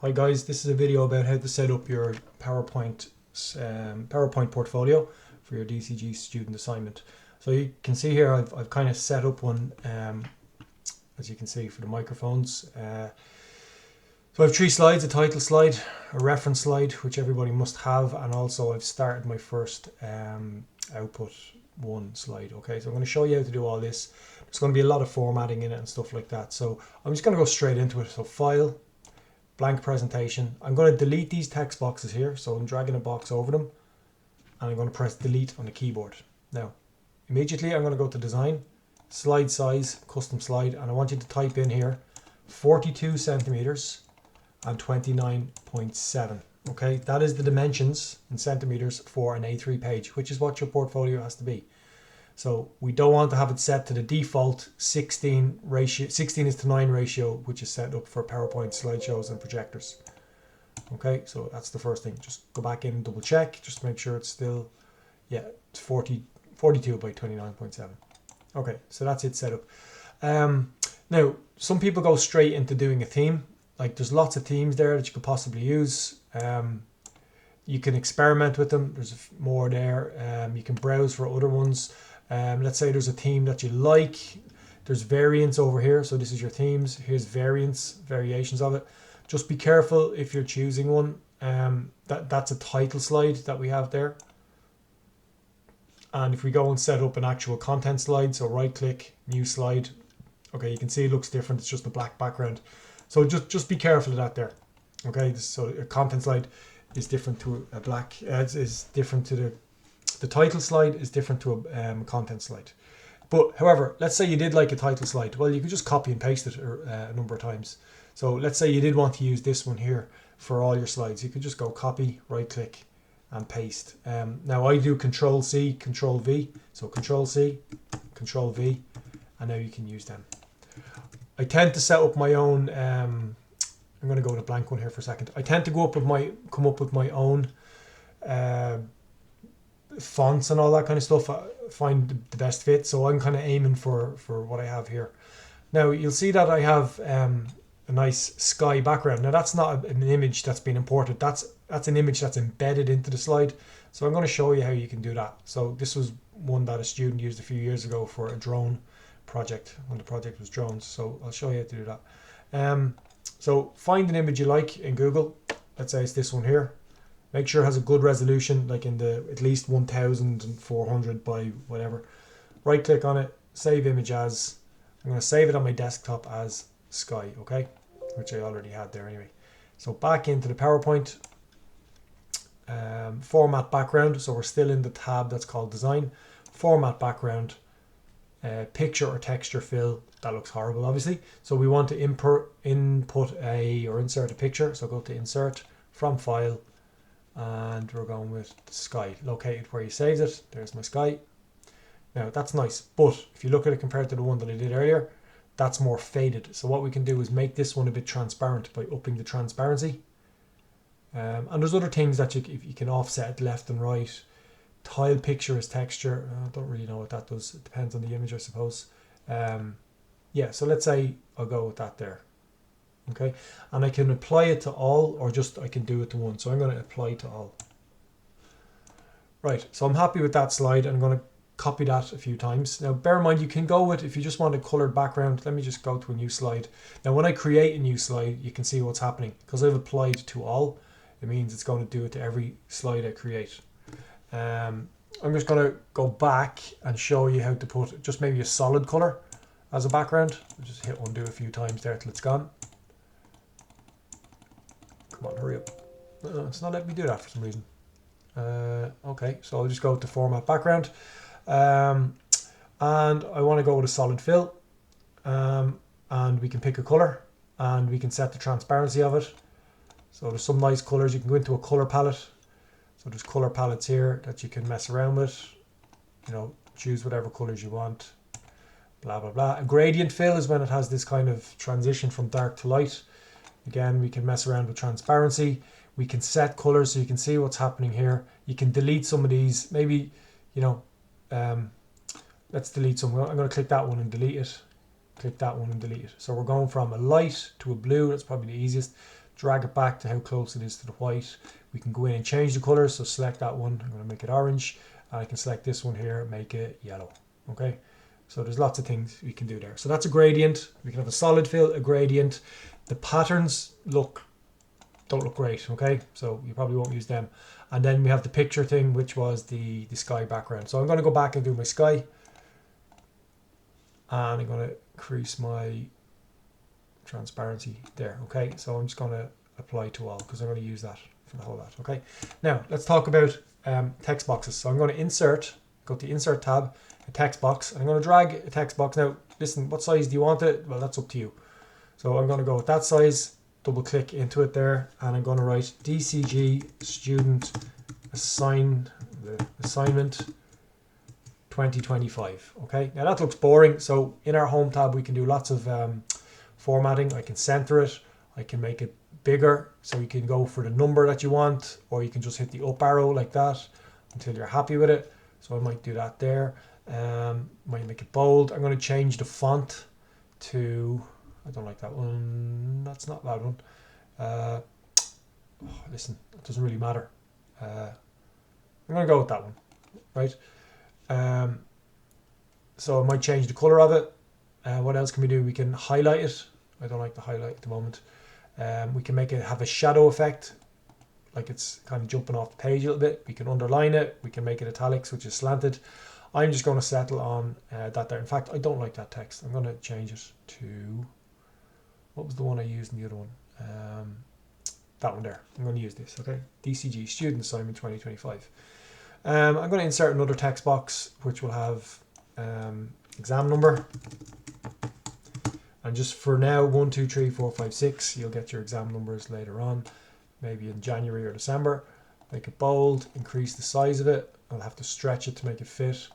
Hi guys, this is a video about how to set up your PowerPoint portfolio for your DCG student assignment. So you can see here I've kind of set up one, as you can see, for the microphones. So I have 3 slides: a title slide, a reference slide, which everybody must have, and also I've started my first output 1 slide. Okay, so I'm going to show you how to do all this. There's going to be a lot of formatting in it and stuff like that. So I'm just going to go straight into it. So File, Blank Presentation. I'm going to delete these text boxes here. So I'm dragging a box over them and I'm going to press delete on the keyboard. Now, immediately I'm going to go to Design, Slide Size, Custom Slide, and I want you to type in here 42 centimeters and 29.7. Okay, that is the dimensions in centimeters for an A3 page, which is what your portfolio has to be. So we don't want to have it set to the default 16 is to 9 ratio, which is set up for PowerPoint slideshows and projectors. Okay, so that's the first thing. Just go back in and double check, just to make sure it's still, yeah, it's 42 by 29.7. Okay, so that's it set up. Now, some people go straight into doing a theme. Like, there's lots of themes there that you could possibly use. You can experiment with them. There's more there. You can browse for other ones. Let's say there's a theme that you like. There's variants over here. So this is your themes. Here's variations of it. Just be careful if you're choosing one. That's a title slide that we have there. And if we go and set up an actual content slide, so right click, new slide. Okay, you can see it looks different. It's just a black background. So just be careful of that there. Okay, so a content slide is different to a black, is different to the title slide is different to a content slide. But however, let's say you did like a title slide. Well, you could just copy and paste it a number of times. So let's say you did want to use this one here for all your slides. You could just go copy, right click and paste. Now I do Control C, Control V. So Control C, Control V, and now you can use them. I tend to set up my own, I'm going to go with a blank one here for a second. I tend to come up with my own fonts and all that kind of stuff. I find the best fit, so I'm kind of aiming for what I have here. Now you'll see that I have a nice sky background. Now that's not an image that's been imported. That's an image that's embedded into the slide. So I'm going to show you how you can do that. So this was one that a student used a few years ago for a drone project, when the project was drones. So I'll show you how to do that. So find an image you like in Google. Let's say it's this one here. Make sure it has a good resolution, like in the at least 1400 by whatever. Right click on it, save image as. I'm going to save it on my desktop as sky, okay, which I already had there anyway. So back into the PowerPoint, format background. So we're still in the tab that's called design. Format background, picture or texture fill. That looks horrible, obviously. So we want to insert a picture. So go to insert, from file, and we're going with the sky, located where you saved it. There's my sky. Now that's nice, but if you look at it compared to the one that I did earlier, that's more faded. So what we can do is make this one a bit transparent by upping the transparency. And there's other things that you can offset it left and right. Tile picture as texture. I don't really know what that does. It depends on the image, I suppose. Yeah, so let's say I'll go with that there. Okay, and I can apply it to all, or just I can do it to one. So I'm going to apply to all. Right, so I'm happy with that slide. I'm going to copy that a few times. Now bear in mind, you can go with, if you just want a colored background, let me just go to a new slide. Now when I create a new slide, you can see what's happening. Because I've applied to all, it means it's going to do it to every slide I create. I'm just going to go back and show you how to put just maybe a solid color as a background. I'll just hit undo a few times there till it's gone. Come on, hurry up. It's not letting me do that for some reason. Okay, so I'll just go to format background. And I want to go with a solid fill. And we can pick a color and we can set the transparency of it. So there's some nice colors. You can go into a color palette. So there's color palettes here that you can mess around with. You know, choose whatever colors you want. Blah, blah, blah. A gradient fill is when it has this kind of transition from dark to light. Again, we can mess around with transparency. We can set colors so you can see what's happening here. You can delete some of these. Maybe, you know, let's delete some. I'm going to click that one and delete it. Click that one and delete it. So we're going from a light to a blue. That's probably the easiest. drag it back to how close it is to the white. We can go in and change the color, so select that one, I'm going to make it orange, and I can select this one here, make it yellow. Okay, so there's lots of things we can do there. So that's a gradient. We can have a solid fill, a gradient. The patterns don't look great, okay, so you probably won't use them. And then we have the picture thing, which was the sky background. So I'm going to go back and do my sky, and I'm going to increase my transparency there. Okay, so I'm just going to apply to all because I'm going to use that for the whole lot. Okay, now let's talk about text boxes. So I'm going to insert, go to the insert tab, a text box, and I'm going to drag a text box. Now listen, what size do you want it? Well, that's up to you. So I'm going to go with that size, double click into it there, and I'm going to write DCG student assignment 2025. Okay, now that looks boring. So in our home tab we can do lots of formatting. I can center it, I can make it bigger, so you can go for the number that you want, or you can just hit the up arrow like that until you're happy with it. So I might do that there. Might make it bold. I'm going to change the font to, I don't like that one, that's not that one. Listen, it doesn't really matter. I'm going to go with that one, right? So I might change the color of it. What else can we do? We can highlight it. I don't like the highlight at the moment. We can make it have a shadow effect, like it's kind of jumping off the page a little bit. We can underline it. We can make it italics, which is slanted. I'm just going to settle on that there. In fact, I don't like that text. I'm going to change it to, what was the one I used in the other one? That one there. I'm going to use this, okay? DCG, Student Assignment 2025. I'm going to insert another text box, which will have exam number. And just for now, 1, 2, 3, 4, 5, 6, you'll get your exam numbers later on, maybe in January or December. Make it bold, increase the size of it. I'll have to stretch it to make it fit.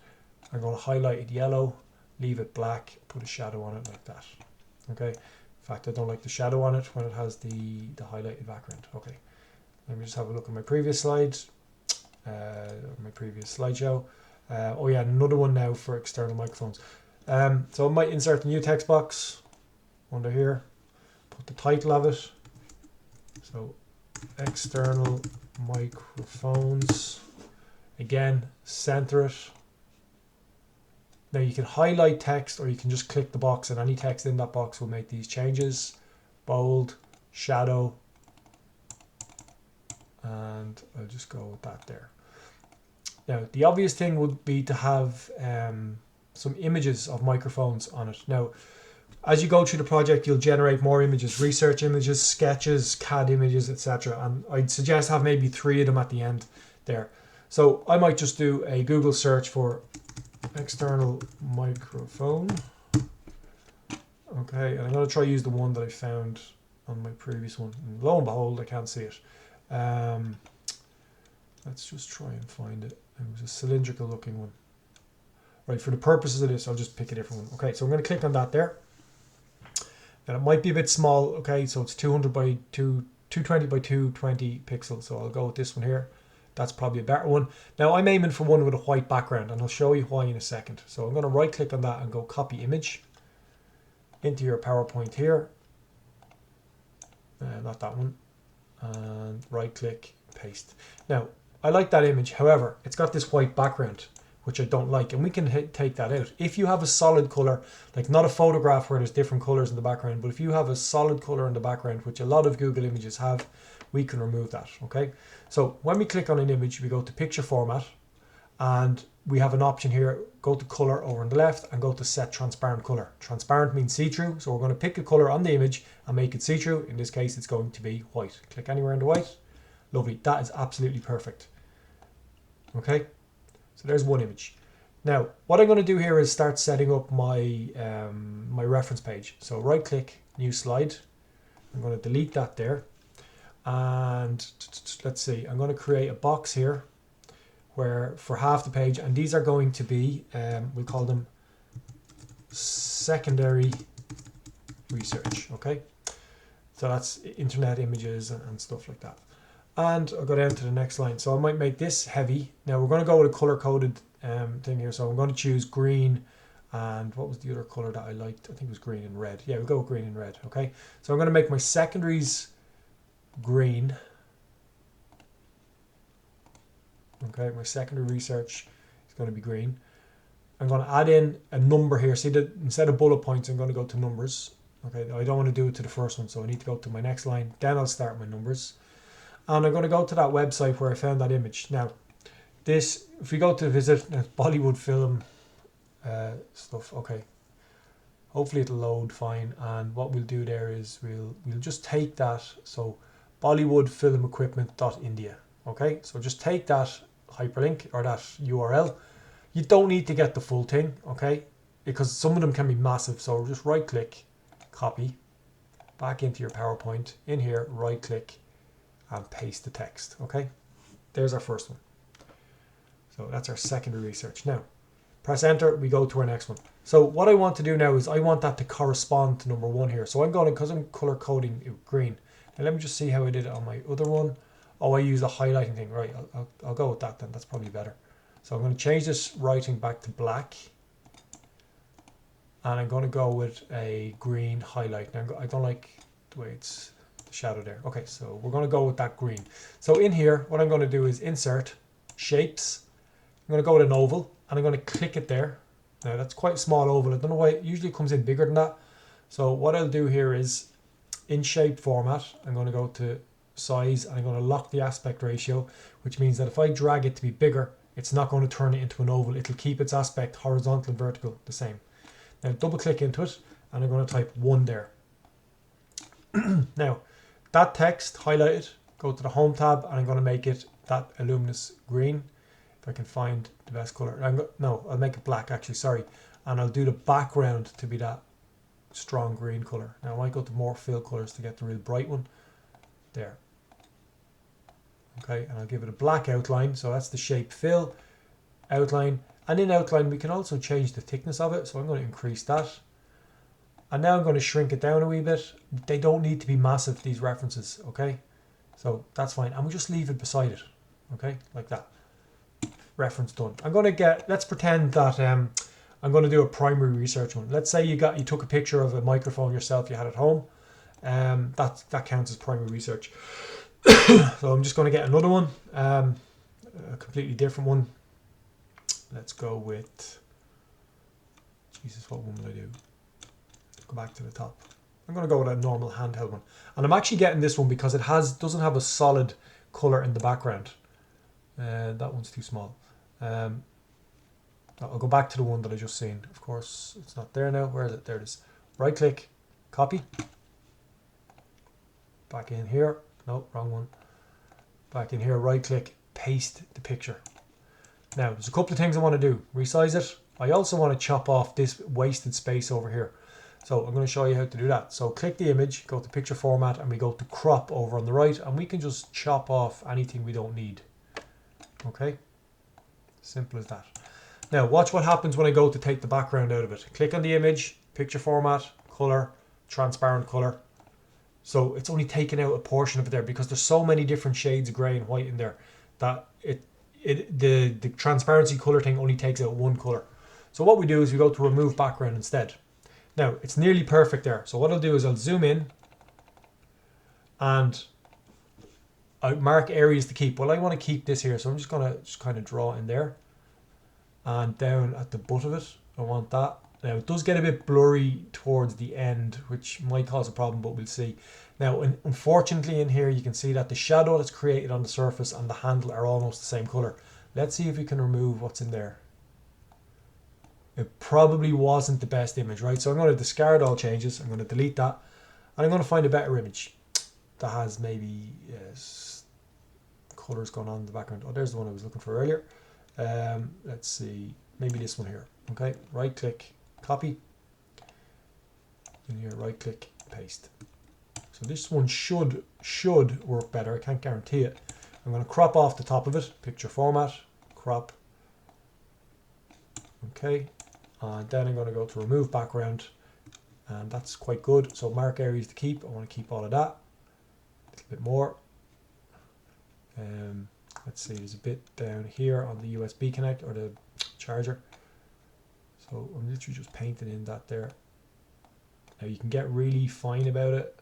I'm going to highlight it yellow, leave it black, put a shadow on it like that. Okay. In fact, I don't like the shadow on it when it has the highlighted background. Okay. Let me just have a look at my previous slides, my previous slideshow. Oh yeah, another one now for external microphones. So I might insert a new text box under here, put the title of it. So external microphones. Again, center it. Now you can highlight text, or you can just click the box, and any text in that box will make these changes. Bold, shadow, and I'll just go with that there. Now the obvious thing would be to have some images of microphones on it. Now as you go through the project, you'll generate more images, research images, sketches, CAD images, etc. And I'd suggest have maybe 3 of them at the end there. So I might just do a Google search for external microphone. Okay, and I'm going to try use the one that I found on my previous one. And lo and behold, I can't see it. Let's just try and find it. It was a cylindrical looking one. Right, for the purposes of this, I'll just pick a different one. Okay, so I'm going to click on that there. And it might be a bit small, okay, so it's 200 by 220 by 220 pixels. So I'll go with this one here. That's probably a better one. Now I'm aiming for one with a white background, and I'll show you why in a second. So I'm going to right click on that and go copy image into your PowerPoint here. Not that one. And right click, paste. Now I like that image. However, it's got this white background, which I don't like, and we can take that out. If you have a solid color, like not a photograph where there's different colors in the background, but if you have a solid color in the background, which a lot of Google images have, we can remove that. Okay, so when we click on an image, we go to picture format, and we have an option here. Go to color over on the left and go to set transparent color. Transparent means see-through, so we're going to pick a color on the image and make it see-through. In this case, it's going to be white. Click anywhere in the white. Lovely, that is absolutely perfect. Okay, so there's one image. Now what I'm going to do here is start setting up my my reference page. So right click, new slide. I'm going to delete that there, and let's see, I'm going to create a box here where for half the page, and these are going to be we'll call them secondary research. Okay, so that's internet images and stuff like that. And I'll go down to the next line. So I might make this heavy. Now we're going to go with a color coded thing here. So I'm going to choose green, and what was the other color that I liked? I think it was green and red. Yeah, we'll go with green and red. Okay, so I'm going to make my secondaries green. Okay, my secondary research is going to be green. I'm going to add in a number here. See that instead of bullet points, I'm going to go to numbers. Okay, I don't want to do it to the first one, so I need to go to my next line. Then I'll start my numbers. And I'm going to go to that website where I found that image. Now, this, if we go to visit Bollywood film stuff, okay. Hopefully it'll load fine. And what we'll do there is we'll just take that. So Bollywood film equipment.india. Okay, so just take that hyperlink or that URL. You don't need to get the full thing, okay? Because some of them can be massive. So just right click, copy, back into your PowerPoint, in here, right click, and paste the text, okay? There's our first one. So that's our secondary research. Now, press enter, we go to our next one. So what I want to do now is I want that to correspond to number one here. So I'm going to, because I'm color coding it green. Now let me just see how I did it on my other one. Oh, I use a highlighting thing, right? I'll go with that then, that's probably better. So I'm going to change this writing back to black. And I'm going to go with a green highlight. Now I don't like the way it's the shadow there. Okay, so we're going to go with that green. So in here, what I'm going to do is insert, shapes. I'm going to go with an oval and I'm going to click it there. Now that's quite a small oval. I don't know why it usually comes in bigger than that. So what I'll do here is in shape format, I'm going to go to size and I'm going to lock the aspect ratio, which means that if I drag it to be bigger, it's not going to turn it into an oval. It'll keep its aspect horizontal and vertical the same. Now double click into it and I'm going to type 1 there. Now that text highlighted, go to the home tab and I'm going to make it that luminous green. If I can find the best color. No, I'll make it black actually, sorry. And I'll do the background to be that strong green color. Now I might go to more fill colors to get the real bright one. There. Okay, and I'll give it a black outline. So that's the shape fill, outline. And in outline, we can also change the thickness of it. So I'm going to increase that. And now I'm going to shrink it down a wee bit. They don't need to be massive, these references, okay? So that's fine. And we just leave it beside it, okay? Like that. Reference done. I'm going to get, let's pretend that I'm going to do a primary research one. Let's say you took a picture of a microphone yourself you had at home. That counts as primary research. So I'm just going to get another one, a completely different one. Let's go with, Jesus, what one will I do? Go back to the top. I'm going to go with a normal handheld one. And I'm actually getting this one because it doesn't have a solid color in the background. That one's too small. I'll go back to the one that I just seen. Of course, it's not there now. Where is it? There it is. Right click, copy. Back in here. No, wrong one. Back in here, right click, paste the picture. Now, there's a couple of things I want to do. Resize it. I also want to chop off this wasted space over here. So I'm going to show you how to do that. So click the image, go to picture format, and we go to crop over on the right, and we can just chop off anything we don't need. Okay, simple as that. Now watch what happens when I go to take the background out of it. Click on the image, picture format, color, transparent color. So it's only taken out a portion of it there because there's so many different shades of grey and white in there that the transparency color thing only takes out one color. So what we do is we go to remove background instead. Now it's nearly perfect there. So what I'll do is I'll zoom in and I mark areas to keep. Well, I want to keep this here, so I'm just going to kind of draw in there and down at the butt of it. I want that. Now it does get a bit blurry towards the end, which might cause a problem, but we'll see. Now, unfortunately in here, you can see that the shadow that's created on the surface and the handle are almost the same color. Let's see if we can remove what's in there. It probably wasn't the best image, right? So I'm going to discard all changes. I'm going to delete that. And I'm going to find a better image that has maybe colors going on in the background. Oh, there's the one I was looking for earlier. Let's see, maybe this one here. Okay, right click, copy. In here, right click, paste. So this one should work better. I can't guarantee it. I'm going to crop off the top of it, picture format, crop. Okay, and then I'm going to go to remove background, and that's quite good. So mark areas to keep. I want to keep all of that. A little bit more. Let's see, there's a bit down here on the USB connect or the charger. So I'm literally just painting in that there. Now you can get really fine about it.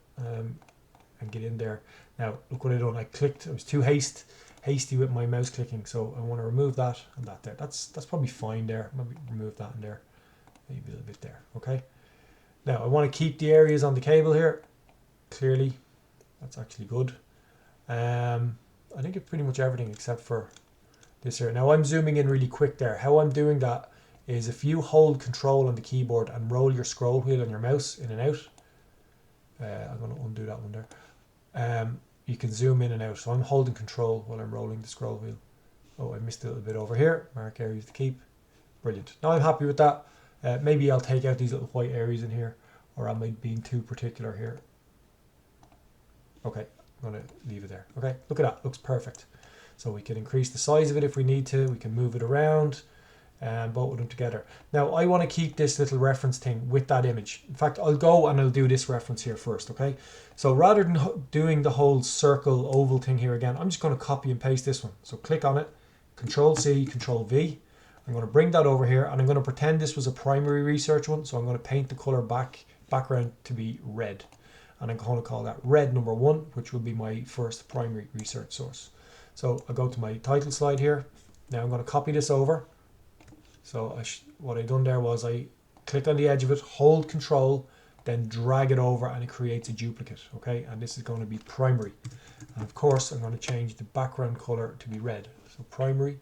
and get in there. Now look what I done. I clicked. I was too hasty with my mouse clicking, so I want to remove that and that there. That's probably fine there. Maybe remove that in there, maybe a little bit there. Okay. Now I want to keep the areas on the cable here. Clearly, that's actually good. I think it's pretty much everything except for this here. Now I'm zooming in really quick there. How I'm doing that is if you hold control on the keyboard and roll your scroll wheel on your mouse in and out. I'm going to undo that one there. You can zoom in and out. So I'm holding control while I'm rolling the scroll wheel. Oh, I missed a little bit over here. Mark areas to keep. Brilliant. Now I'm happy with that. Maybe I'll take out these little white areas in here, or am I being too particular here? Okay, I'm going to leave it there. Okay, look at that. Looks perfect. So we can increase the size of it if we need to. We can move it around and both of them together. Now I want to keep this little reference thing with that image. In fact, I'll go and I'll do this reference here first. Okay, so rather than doing the whole circle oval thing here again, I'm just going to copy and paste this one. So click on it, Control C, Control V. I'm going to bring that over here and I'm going to pretend this was a primary research one. So I'm going to paint the color background to be red. And I'm going to call that red number 1, which will be my first primary research source. So I'll go to my title slide here. Now I'm going to copy this over. So what I done there was I click on the edge of it, hold control, then drag it over and it creates a duplicate. Okay, and this is going to be primary. And of course I'm going to change the background color to be red. So primary,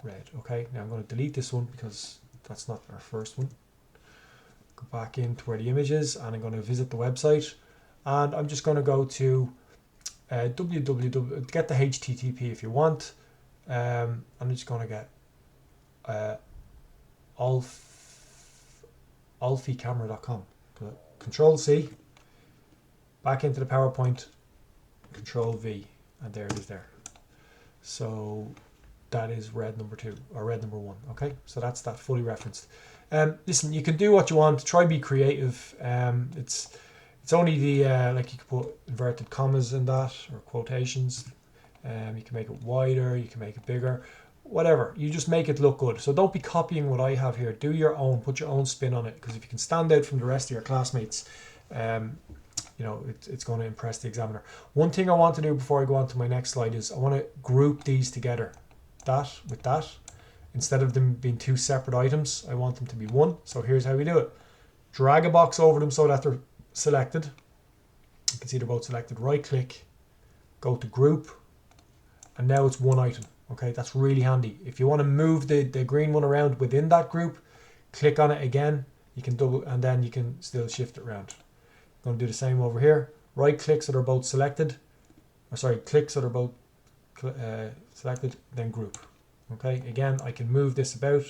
red. Okay, now I'm going to delete this one because that's not our first one. Go back into where the image is and I'm going to visit the website and I'm just going to go to www, get the HTTP if you want. I'm just going to get alfecamera.com. Control C, back into the PowerPoint, Control V, and there it is there. So that is red number 2 or red number 1. Okay, so that's that fully referenced. Listen, you can do what you want. Try be creative. It's only the like you can put inverted commas in that or quotations. You can make it wider. You can make it bigger. Whatever. You just make it look good. So don't be copying what I have here. Do your own. Put your own spin on it. Because if you can stand out from the rest of your classmates, you know it's going to impress the examiner. One thing I want to do before I go on to my next slide is I want to group these together. That with that. Instead of them being 2 separate items, I want them to be 1. So here's how we do it. Drag a box over them so that they're selected. You can see they're both selected. Right click, go to group, and now it's 1 item. Okay, that's really handy. If you want to move the green one around within that group, click on it again. You can double, and then you can still shift it around. I'm going to do the same over here. Right click so they're both selected. Or sorry, click so they're both selected, then group. Okay, again, I can move this about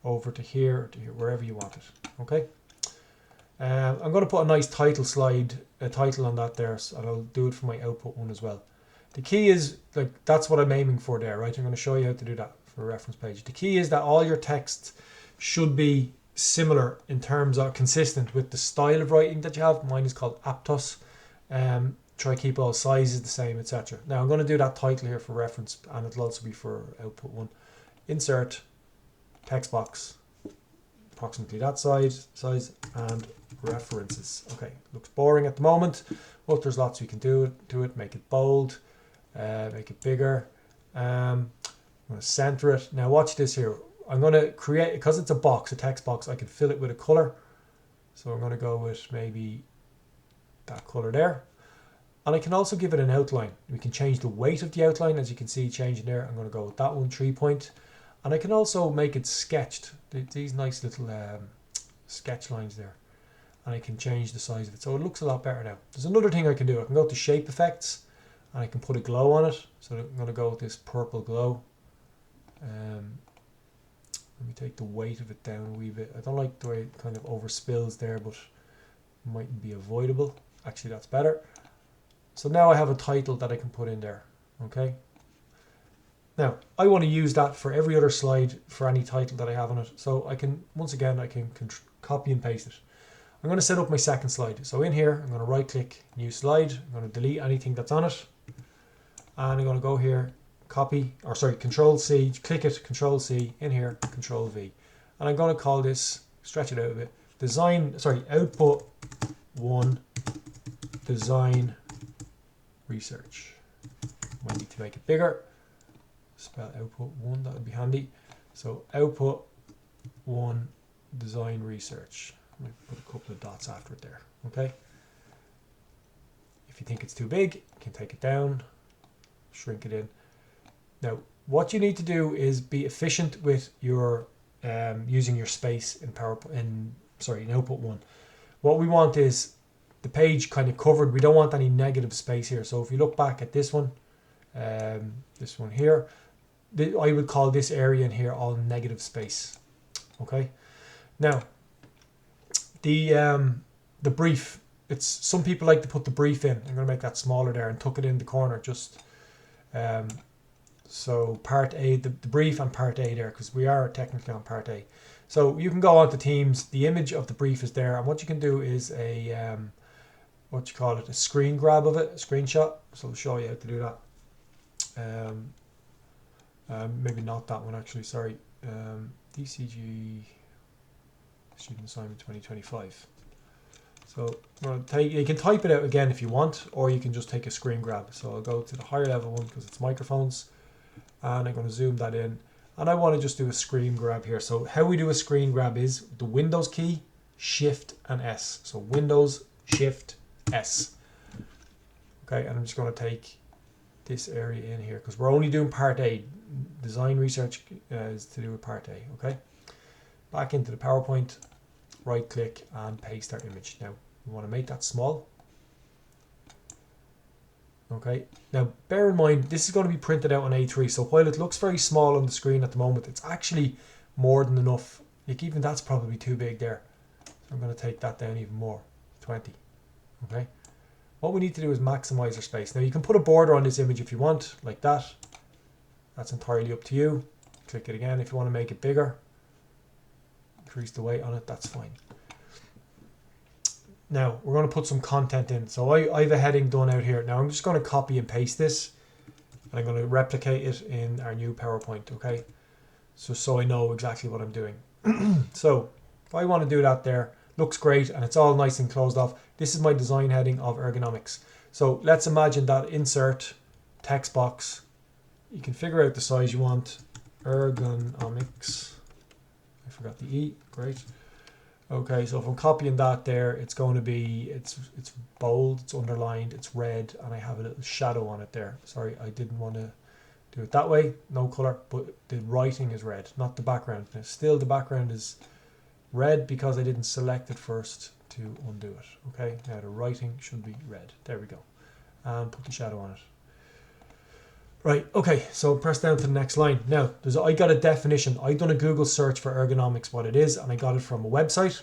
over to here, wherever you want it. Okay, I'm going to put a nice title on that there, so I'll do it for my output one as well. The key is, like, that's what I'm aiming for there, right? I'm going to show you how to do that for a reference page. The key is that all your text should be similar in terms of consistent with the style of writing that you have. Mine is called Aptos. Try to keep all sizes the same, etc. Now I'm going to do that title here for reference, and it'll also be for output 1. Insert text box, approximately that size, and references. Okay, looks boring at the moment, but there's lots we can do to it. Make it bold, make it bigger. I'm going to center it. Now watch this here. I'm going to create, because it's a box, a text box, I can fill it with a color. So I'm going to go with maybe that color there. And I can also give it an outline. We can change the weight of the outline, as you can see changing there. I'm going to go with that one, 3 point. And I can also make it sketched. These nice little sketch lines there. And I can change the size of it. So it looks a lot better now. There's another thing I can do. I can go to shape effects and I can put a glow on it. So I'm going to go with this purple glow. Let me take the weight of it down a wee bit. I don't like the way it kind of overspills there, but it might be avoidable. Actually, that's better. So now I have a title that I can put in there. Okay. Now I want to use that for every other slide for any title that I have on it. So I can, once again, I can copy and paste it. I'm going to set up my second slide. So in here, I'm going to right click, new slide. I'm going to delete anything that's on it. And I'm going to go here, Control C, click it, Control C, in here, Control V. And I'm going to call this, stretch it out a bit, output 1 design research. Might need to make it bigger. Spell output 1, that would be handy. So output 1 design research. I'm going to put a couple of dots after it there. Okay. If you think it's too big, you can take it down, shrink it in. Now, what you need to do is be efficient with your using your space in PowerPoint. In output 1. What we want is the page kind of covered. We don't want any negative space here. So if you look back at this one here, I would call this area in here all negative space. Okay. Now, the brief. Some people like to put the brief in. I'm going to make that smaller there and tuck it in the corner. Just so part A, the brief and part A there, because we are technically on part A. So you can go on to Teams. The image of the brief is there, and what you can do is a a screen grab of it, a screenshot. So I'll show you how to do that. Maybe not that one actually. Sorry, DCG Student Assignment 2025. So you can type it out again if you want, or you can just take a screen grab. So I'll go to the higher level one because it's microphones, and I'm going to zoom that in. And I want to just do a screen grab here. So how we do a screen grab is the Windows key, Shift and S. So Windows, Shift, S. Okay, and I'm just going to take this area in here because we're only doing part A. Design research is to do with part A. Okay, back into the PowerPoint, right click and paste our image. Now we want to make that small. Okay, now bear in mind this is going to be printed out on A3, so while it looks very small on the screen at the moment, it's actually more than enough. Like even that's probably too big there. So I'm going to take that down even more, 20. Okay, what we need to do is maximize our space. Now you can put a border on this image if you want, like that. That's entirely up to you. Click it again if you want to make it bigger. Increase the weight on it, that's fine. Now we're going to put some content in. So I have a heading done out here. Now I'm just going to copy and paste this, and I'm going to replicate it in our new PowerPoint. Okay, so I know exactly what I'm doing. So if I want to do that, there looks great and it's all nice and closed off. This is my design heading of ergonomics. So let's imagine that insert text box. You can figure out the size you want. Ergonomics. I forgot the E. Great. Okay, so if I'm copying that there, it's going to be, it's bold, it's underlined, it's red, and I have a little shadow on it there. Sorry, I didn't want to do it that way, no color, but the writing is red, not the background. Now, still the background is red because I didn't select it first to undo it. Okay, now the writing should be red. There we go. And put the shadow on it. Right, okay, so press down to the next line. Now, I got a definition. I done a Google search for ergonomics, what it is, and I got it from a website.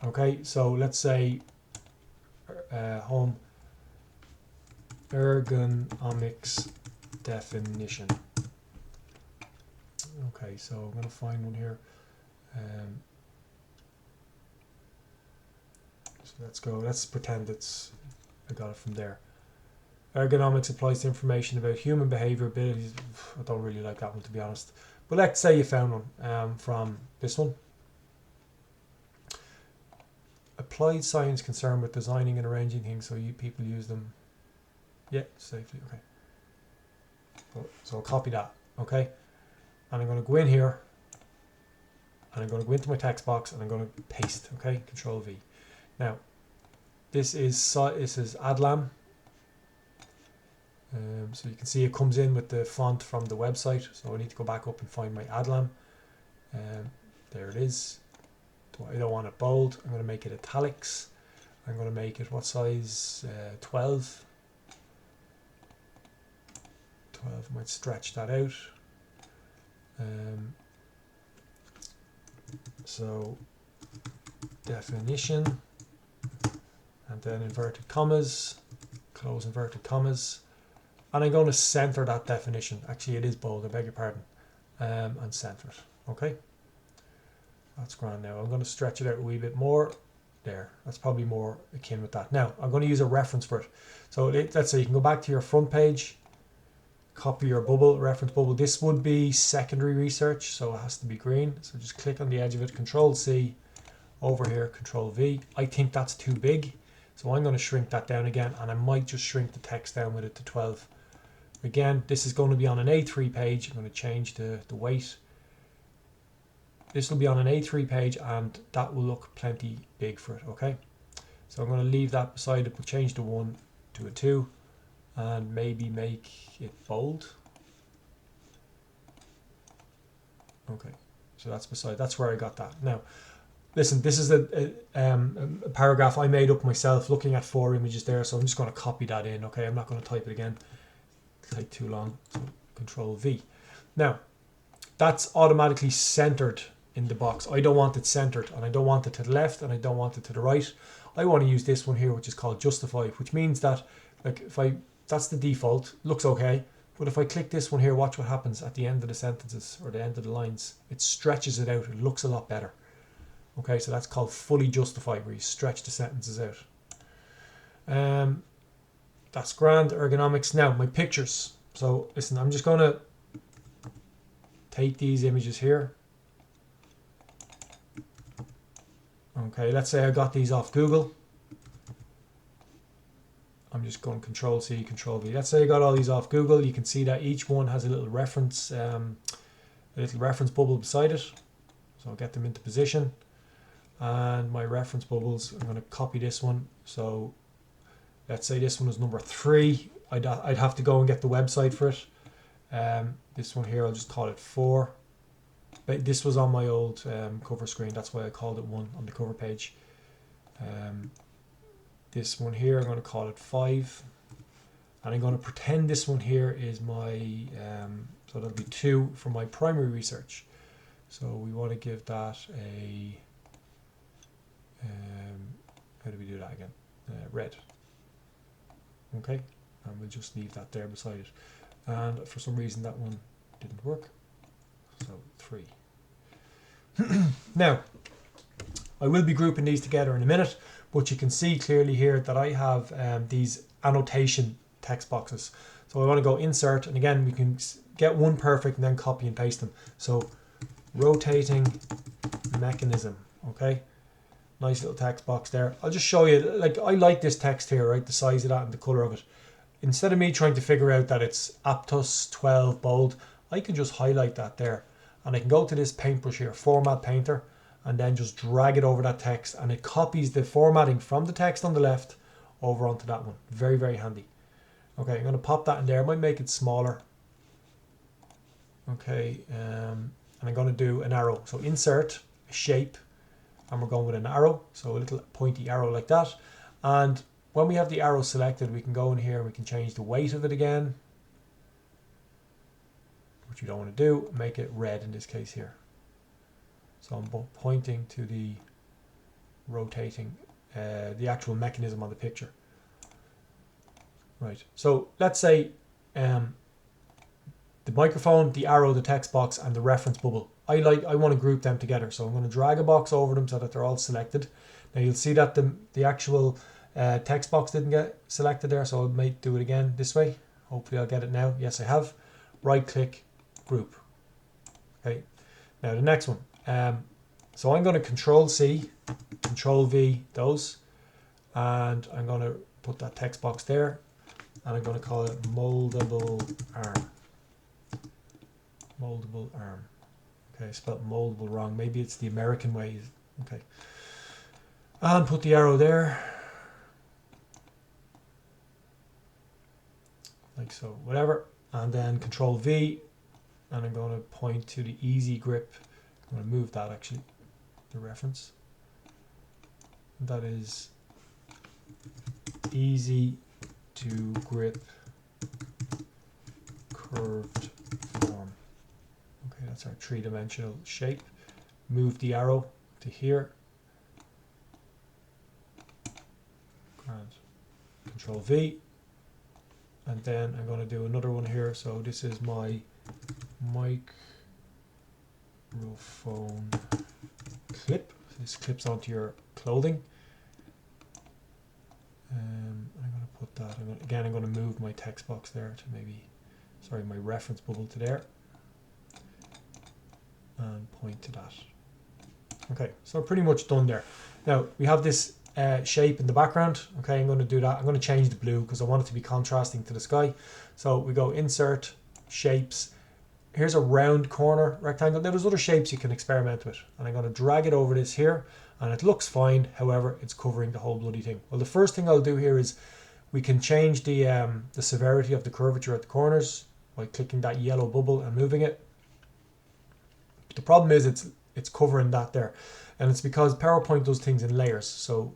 Okay, so let's say home ergonomics definition. Okay, so I'm going to find one here. So let's go, let's pretend I got it from there. Ergonomics applies to information about human behavior abilities. I don't really like that one, to be honest. But let's say you found one from this one. Applied science concerned with designing and arranging things so people use them. Yeah, safely. Okay. So I'll copy that. Okay. And I'm going to go in here. And I'm going to go into my text box and I'm going to paste. Okay. Control V. Now, this is Adlam. So you can see it comes in with the font from the website. So I need to go back up and find my Adlam. There it is. I don't want it bold. I'm going to make it italics. I'm going to make it what size? 12. 12. Might stretch that out. So definition, and then inverted commas, close inverted commas. And I'm going to center that definition. Actually, it is bold, I beg your pardon. And center it. Okay. That's grand now. I'm going to stretch it out a wee bit more. There. That's probably more akin with that. Now, I'm going to use a reference for it. So let's say you can go back to your front page, copy your bubble, reference bubble. This would be secondary research, so it has to be green. So just click on the edge of it, Control C, over here, Control V. I think that's too big. So I'm going to shrink that down again, and I might just shrink the text down with it to 12. Again, this is going to be on an A3 page. I'm going to change the weight. This will be on an A3 page, and that will look plenty big for it, okay? So I'm going to leave that beside it, but change the 1 to a 2, and maybe make it bold. Okay, so that's beside, that's where I got that. Now, listen, this is a paragraph I made up myself looking at 4 images there, so I'm just going to copy that in, okay? I'm not going to type it again. It'll take too long, so Control V. Now, that's automatically centered in the box. I don't want it centered, and I don't want it to the left, and I don't want it to the right. I want to use this one here, which is called Justify, which means that, like, that's the default, looks okay, but if I click this one here, watch what happens at the end of the sentences or the end of the lines. It stretches it out. It looks a lot better. Okay, so that's called fully justify, where you stretch the sentences out. That's grand. Ergonomics. Now, my pictures. So listen, I'm just going to take these images here. Okay, let's say I got these off Google. I'm just going Control C, Control V. Let's say I got all these off Google. You can see that each one has a little reference bubble beside it. So I'll get them into position. And my reference bubbles, I'm going to copy this one. So let's say this one is number 3. I'd have to go and get the website for it. This one here, I'll just call it 4. But this was on my old cover screen. That's why I called it 1 on the cover page. This one here, I'm going to call it 5. And I'm going to pretend this one here is my, so that'll be 2 for my primary research. So we want to give that a, how do we do that again? Red. Okay, and we'll just leave that there beside it. And for some reason that one didn't work. So 3. Now, I will be grouping these together in a minute, but you can see clearly here that I have these annotation text boxes. So I want to go insert, and again, we can get one perfect and then copy and paste them. So rotating mechanism, okay? Nice little text box there. I'll just show you, like, I like this text here, right? The size of that and the color of it. Instead of me trying to figure out that it's Aptus 12 bold, I can just highlight that there. And I can go to this paintbrush here, Format Painter, and then just drag it over that text, and it copies the formatting from the text on the left over onto that one. Very, very handy. Okay, I'm going to pop that in there. I might make it smaller. Okay, and I'm going to do an arrow. So insert, a shape, and we're going with an arrow. So a little pointy arrow like that. And when we have the arrow selected, we can go in here and we can change the weight of it again, which you don't want to do. Make it red in this case here. So I'm pointing to the rotating, the actual mechanism on the picture. Right, so let's say the microphone, the arrow, the text box, and the reference bubble. I want to group them together. So I'm going to drag a box over them so that they're all selected. Now you'll see that the actual text box didn't get selected there, so I might do it again this way. Hopefully I'll get it now. Yes, I have. Right click, group. Okay, now the next one. So I'm going to Control C, Control V those, and I'm going to put that text box there, and I'm going to call it moldable arm. Moldable arm. Okay, I spelled moldable wrong. Maybe it's the American way. Okay, and put the arrow there, like so, whatever, and then Control V, and I'm going to point to the easy grip. I'm going to move that actually, the reference. That is easy to grip curved form. Okay, that's our 3-dimensional shape. Move the arrow to here. Grand. Control V. And then I'm going to do another one here. So this is my microphone clip. This clips onto your clothing. I'm going to put that, I'm going to move my text box there to maybe, sorry, my reference bubble to there, and point to that. Okay, so pretty much done there. Now we have this shape in the background. Okay, I'm going to do that. I'm going to change the blue because I want it to be contrasting to the sky. So we go insert, shapes. Here's a round corner rectangle. Now there's other shapes you can experiment with. And I'm going to drag it over this here. And it looks fine. However, it's covering the whole bloody thing. Well, the first thing I'll do here is we can change the severity of the curvature at the corners by clicking that yellow bubble and moving it. The problem is it's covering that there. And it's because PowerPoint does things in layers. So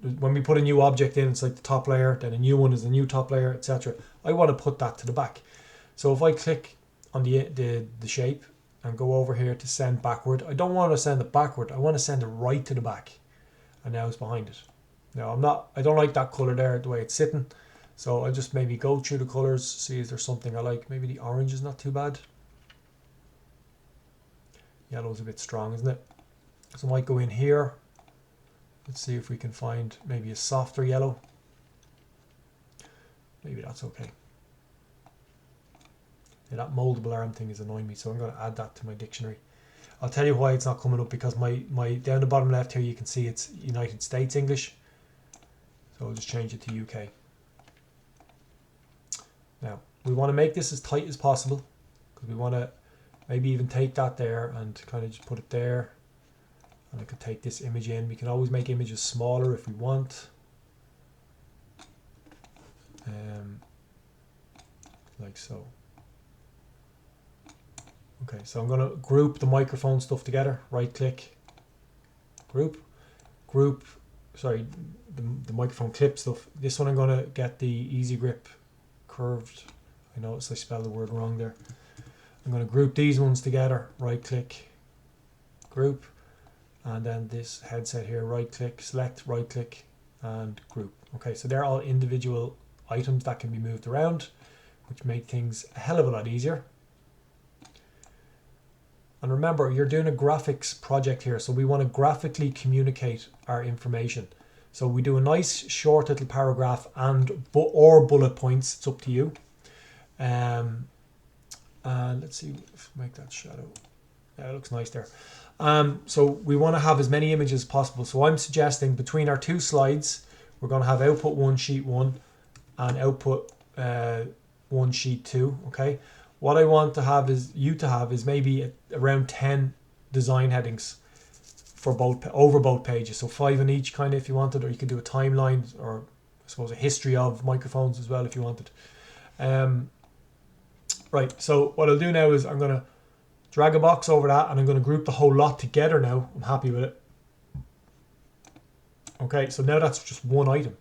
when we put a new object in, it's like the top layer, then a new one is the new top layer, etc. I want to put that to the back. So if I click on the shape and go over here to send backward, I don't want to send it backward. I want to send it right to the back. And now it's behind it. Now I don't like that color there, the way it's sitting. So I'll just maybe go through the colors, see if there's something I like. Maybe the orange is not too bad. Yellow is a bit strong, isn't it? So I might go in here. Let's see if we can find maybe a softer yellow. Maybe that's okay. Yeah, that moldable arm thing is annoying me, so I'm going to add that to my dictionary. I'll tell you why it's not coming up, because my down the bottom left here you can see it's United States English. So I'll just change it to UK. Now we want to make this as tight as possible, because we want to maybe even take that there and kind of just put it there. And I could take this image in. We can always make images smaller if we want. Like so. Okay, so I'm going to group the microphone stuff together. Right click, group, sorry, the microphone clip stuff. This one I'm going to get the easy grip curved. I noticed I spelled the word wrong there. I'm going to group these ones together. Right click, group. And then this headset here, right click, select, right click, and group. Okay, so they're all individual items that can be moved around, which make things a hell of a lot easier. And remember, you're doing a graphics project here, so we want to graphically communicate our information. So we do a nice short little paragraph or bullet points. It's up to you. And let's see, make that shadow. Yeah, it looks nice there. So we want to have as many images as possible. So I'm suggesting between our two slides, we're going to have output 1, sheet 1, and output 1, sheet 2. Okay. What I want to have is maybe around 10 design headings for over both pages. So 5 in each, kind of, if you wanted, or you could do a timeline, or I suppose a history of microphones as well if you wanted. Right. So what I'll do now is I'm going to drag a box over that, and I'm going to group the whole lot together now. I'm happy with it. Okay, so now that's just one item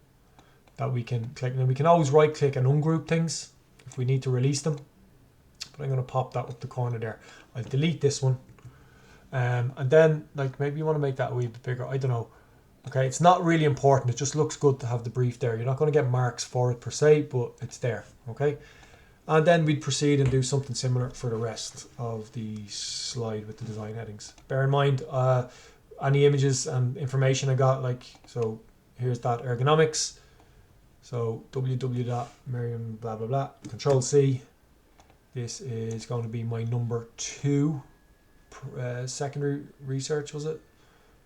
that we can click. Now we can always right click and ungroup things if we need to release them. But I'm going to pop that up the corner there. I'll delete this one. And then, like, maybe you want to make that a wee bit bigger. I don't know. Okay, it's not really important. It just looks good to have the brief there. You're not going to get marks for it per se, but it's there. Okay. And then we'd proceed and do something similar for the rest of the slide with the design headings. Bear in mind, any images and information I got, like, so here's that ergonomics. So www.merriam blah blah blah. Control C. This is going to be my number 2 secondary research, was it?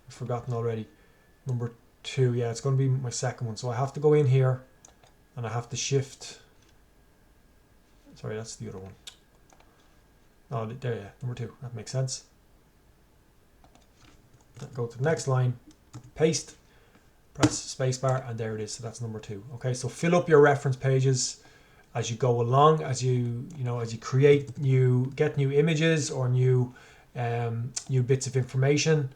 I've forgotten already. Number 2, yeah, it's going to be my second one. So I have to go in here and I have to shift. Sorry, that's the other one. Oh, there, yeah, number 2. That makes sense. Go to the next line, paste, press spacebar, and there it is. So that's number 2. Okay, so fill up your reference pages as you go along, as you create get new images or new bits of information.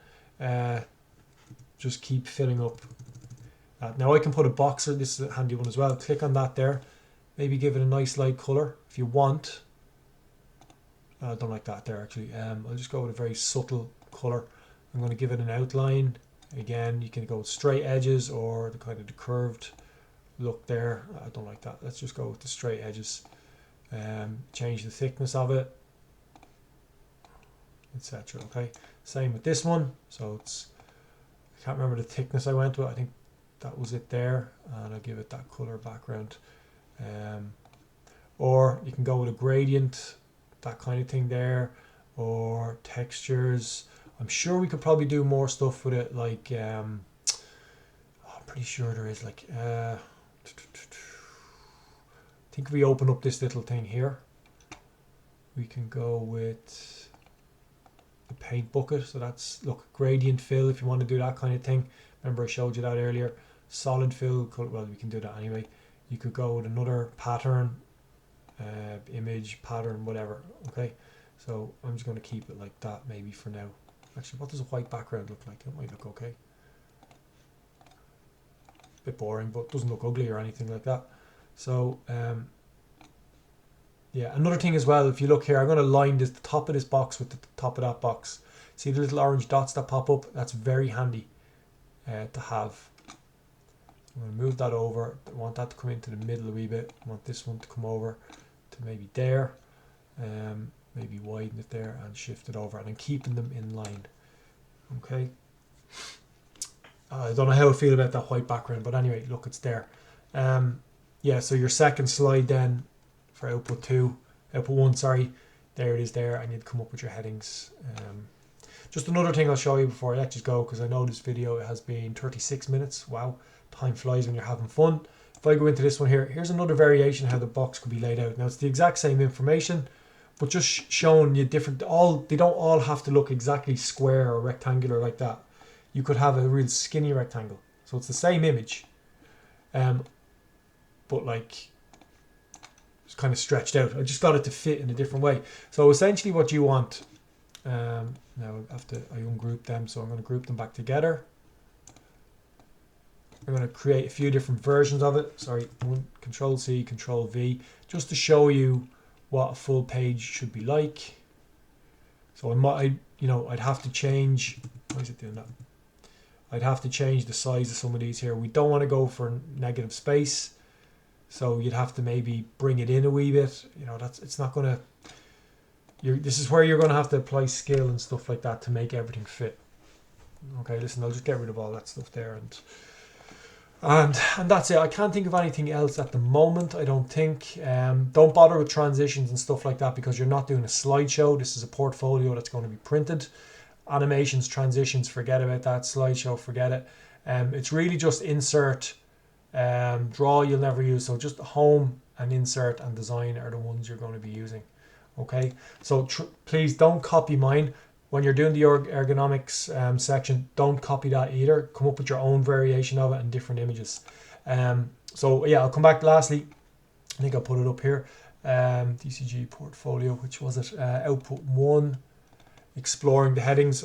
Just keep filling up. Now I can put a box. This is a handy one as well. Click on that there. Maybe give it a nice light color if you want. I don't like that there actually. I'll just go with a very subtle color. I'm going to give it an outline. Again, you can go with straight edges or the kind of the curved look there. I don't like that. Let's just go with the straight edges. Change the thickness of it, etc. Okay, same with this one. So it's, I can't remember the thickness I went with. I think that was it there, and I'll give it that color background. Or you can go with a gradient, that kind of thing there, or textures. I'm sure we could probably do more stuff with it, like pretty sure there is like, I think if we open up this little thing here, we can go with the paint bucket. So that's, look, gradient fill if you want to do that kind of thing. Remember I showed you that earlier. Solid fill, well, we can do that anyway. You could go with another pattern, image, pattern, whatever. Okay, so I'm just going to keep it like that maybe for now. Actually, what does a white background look like? It might look okay. Bit boring, but doesn't look ugly or anything like that. So yeah, another thing as well, if you look here, I'm going to line this, the top of this box with the top of that box. See the little orange dots that pop up? That's very handy to have. I'm going to move that over. I want that to come into the middle a wee bit. I want this one to come over to maybe there. Maybe widen it there and shift it over, and I'm keeping them in line. Okay. I don't know how I feel about that white background, but anyway, look, it's there. Yeah, so your second slide then for output 1, sorry, there it is there, and you'd come up with your headings. Just another thing I'll show you before I let you go, because I know this video has been 36 minutes. Wow, time flies when you're having fun. If I go into this one here, here's another variation how the box could be laid out. Now it's the exact same information, but just showing you different, they don't all have to look exactly square or rectangular like that. You could have a real skinny rectangle. So it's the same image, but like it's kind of stretched out. I just got it to fit in a different way. So essentially what you want, now I ungroup them, so I'm going to group them back together. I'm going to create a few different versions of it. Sorry, Control C, Control V, just to show you what a full page should be like. So I'd have to change. Why is it doing that? I'd have to change the size of some of these here. We don't want to go for negative space, so you'd have to maybe bring it in a wee bit. It's not going to. This is where you're going to have to apply skill and stuff like that to make everything fit. Okay, listen, I'll just get rid of all that stuff there, and that's it. I can't think of anything else at the moment, I don't think. Don't bother with transitions and stuff like that, because you're not doing a slideshow. This is a portfolio that's going to be printed. Animations, transitions, forget about that. Slideshow, forget it. It's really just insert, draw you'll never use. So just home and insert and design are the ones you're going to be using. Okay, so please don't copy mine. When you're doing the ergonomics section, don't copy that either. Come up with your own variation of it and different images. So yeah, I'll come back lastly. I think I'll put it up here. DCG portfolio, which was it? Output 1, exploring the headings.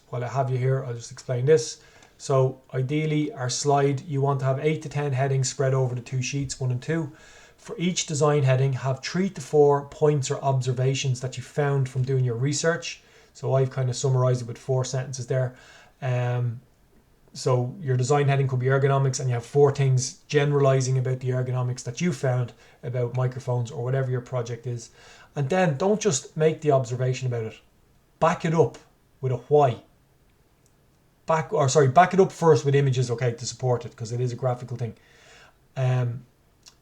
While I have you here, I'll just explain this. So ideally, our slide, you want to have 8 to 10 headings spread over the 2 sheets, 1 and 2. For each design heading, have 3 to 4 points or observations that you found from doing your research. So I've kind of summarized it with 4 sentences there. So your design heading could be ergonomics, and you have 4 things generalizing about the ergonomics that you found about microphones or whatever your project is. And then don't just make the observation about it. Back it up with a why. Back it up first with images, okay, to support it, because it is a graphical thing.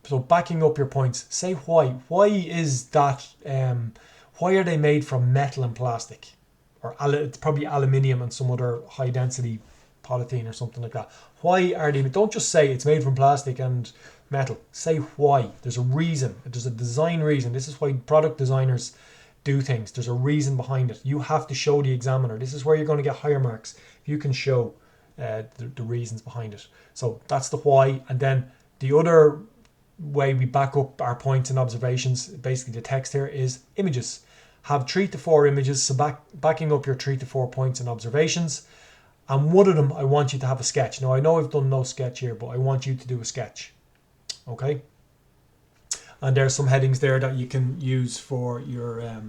So backing up your points, say why. Why is that? Why are they made from metal and plastic? Or it's probably aluminium and some other high density polythene or something like that. Why are they? Don't just say it's made from plastic and metal. Say why. There's a reason. There's a design reason. This is why product designers do things. There's a reason behind it. You have to show the examiner. This is where you're going to get higher marks if you can show the reasons behind it. So that's the why. And then the other way we back up our points and observations, basically the text here, is images. Have 3 to 4 images, so backing up your 3 to 4 points and observations. And one of them, I want you to have a sketch. Now, I know I've done no sketch here, but I want you to do a sketch. Okay? And there's some headings there that you can use for your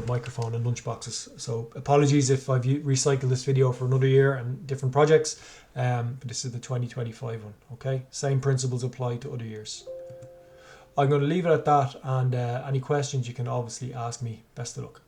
microphone and lunchboxes. So apologies if I've recycled this video for another year and different projects. But this is the 2025 one. Okay? Same principles apply to other years. I'm going to leave it at that, and any questions you can obviously ask me. Best of luck.